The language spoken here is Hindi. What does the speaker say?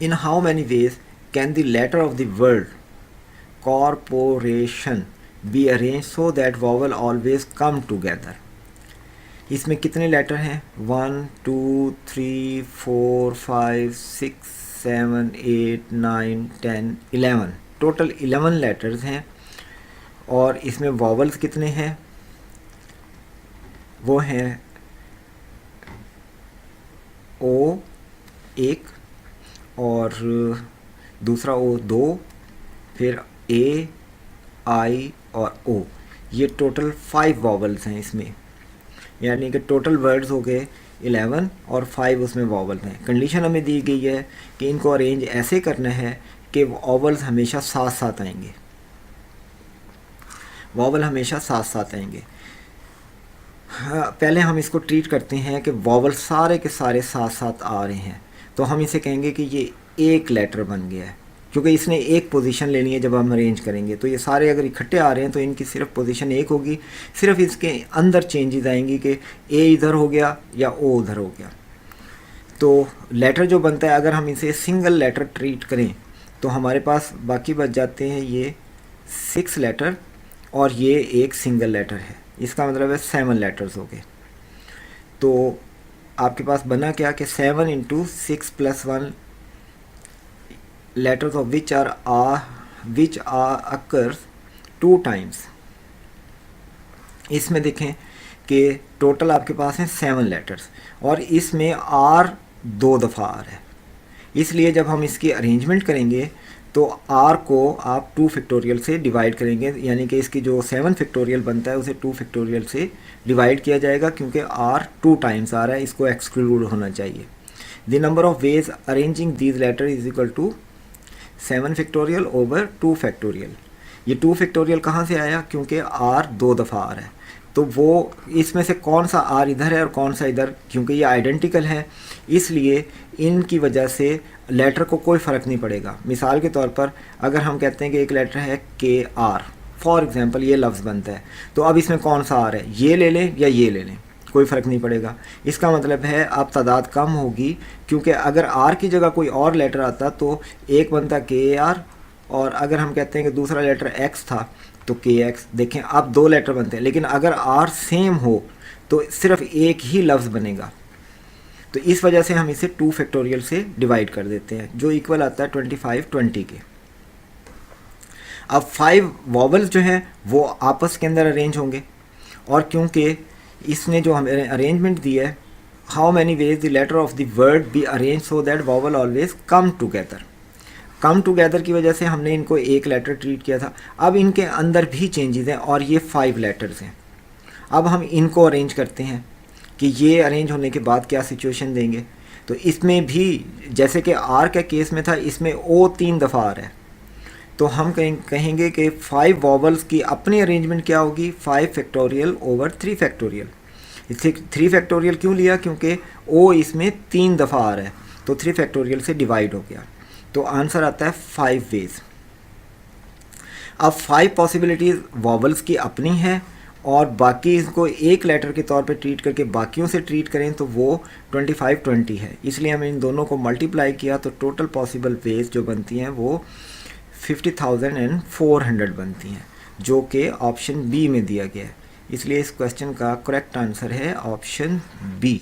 In how many ways can the letter of the word corporation be arranged so that vowel always come together? इसमें कितने लेटर हैं? 1 2 3 4 5 6 7 8 9 10 11, टोटल 11 लेटर्स हैं। और इसमें वॉवल्स कितने हैं? वो हैं ओ एक, और दूसरा ओ दो, फिर ए आई और ओ। ये टोटल 5 वॉवल्स हैं इसमें, यानी कि टोटल वर्ड्स हो गए 11 और 5 उसमें वॉवल्स हैं। कंडीशन हमें दी गई है कि इनको अरेंज ऐसे करना है कि वॉवल्स हमेशा साथ साथ आएंगे, वॉवल हमेशा साथ साथ आएंगे। हाँ, पहले हम इसको ट्रीट करते हैं कि वॉवल सारे के सारे साथ साथ आ रहे हैं, तो हम इसे कहेंगे कि ये एक लेटर बन गया है, क्योंकि इसने एक पोजीशन लेनी है। जब हम अरेंज करेंगे तो ये सारे अगर इकट्ठे आ रहे हैं तो इनकी सिर्फ पोजीशन एक होगी, सिर्फ इसके अंदर चेंजेस आएंगी कि ए इधर हो गया या ओ उधर हो गया। तो लेटर जो बनता है, अगर हम इसे सिंगल लेटर ट्रीट करें तो हमारे पास बाकी बच जाते हैं ये 6 लेटर, और ये एक सिंगल लेटर है। इसका मतलब है 7 लेटर्स हो गए। तो आपके पास बना क्या कि 7 × 6 + 1 letters of which are occurs 2 times। इसमें देखें कि टोटल आपके पास हैं 7 लेटर्स, और इसमें आर 2 दफ़ा आ रहा है। इसलिए जब हम इसकी अरेंजमेंट करेंगे तो आर को आप 2 फैक्टोरियल से डिवाइड करेंगे, यानी कि इसकी जो 7 फैक्टोरियल बनता है उसे 2 फैक्टोरियल से डिवाइड किया जाएगा, क्योंकि आर 2 टाइम्स आ रहा है, इसको एक्सक्लूड होना चाहिए। The number of ways arranging these letter is equal to 7 factorial over 2 factorial. ये 2 फैक्टोरियल कहाँ से आया? क्योंकि आर 2 दफ़ा आ रहा है, तो वो इसमें से कौन सा आर इधर है और कौन सा इधर, क्योंकि ये आइडेंटिकल है, इसलिए इनकी वजह से लेटर को कोई फ़र्क नहीं पड़ेगा। मिसाल के तौर पर अगर हम कहते हैं कि एक लेटर है के आर, फॉर एग्ज़ाम्पल ये लफ्ज़ बनता है, तो अब इसमें कौन सा आर है, ये ले लें या ये ले लें, कोई फ़र्क नहीं पड़ेगा। इसका मतलब है अब तादाद कम होगी, क्योंकि अगर आर की जगह कोई और लेटर आता तो एक बनता के आर, और अगर हम कहते हैं कि दूसरा लेटर एक्स था तो के एक्स। देखें अब 2 लेटर बनते हैं, लेकिन अगर आर सेम हो तो सिर्फ एक ही लफ्ज़ बनेगा। तो इस वजह से हम इसे 2 फैक्टोरियल से डिवाइड कर देते हैं, जो इक्वल आता है 25-20 के। अब 5 वॉवल्स जो हैं वो आपस के अंदर अरेंज होंगे, और क्योंकि इसने जो हमें अरेंजमेंट दी है, how many ways the letter of the word be arrange so that vowel always come together. Come together की वजह से हमने इनको एक लेटर ट्रीट किया था, अब इनके अंदर भी चेंजेस हैं, और ये 5 लेटर्स हैं। अब हम इनको अरेंज करते हैं कि ये अरेंज होने के बाद क्या सिचुएशन देंगे। तो इसमें भी जैसे कि आर के केस में था, इसमें ओ 3 दफ़ा आ रहा है, तो हम कहेंगे कि 5 वॉवल्स की अपनी अरेंजमेंट क्या होगी, 5 फैक्टोरियल ओवर 3 फैक्टोरियल। 3 फैक्टोरियल क्यों लिया? क्योंकि ओ इसमें 3 दफ़ा आ रहा है, तो 3 फैक्टोरियल से डिवाइड हो गया, तो आंसर आता है 5 वेज। अब 5 पॉसिबिलिटीज़ वॉवल्स की अपनी हैं, और बाकी इसको एक लेटर के तौर पे ट्रीट करके बाकियों से ट्रीट करें तो वो 25-20 है। इसलिए हमने इन दोनों को मल्टीप्लाई किया तो टोटल पॉसिबल वेज जो बनती हैं वो 50,400 बनती हैं, जो कि ऑप्शन बी में दिया गया है। इसलिए इस क्वेश्चन का करेक्ट आंसर है ऑप्शन बी।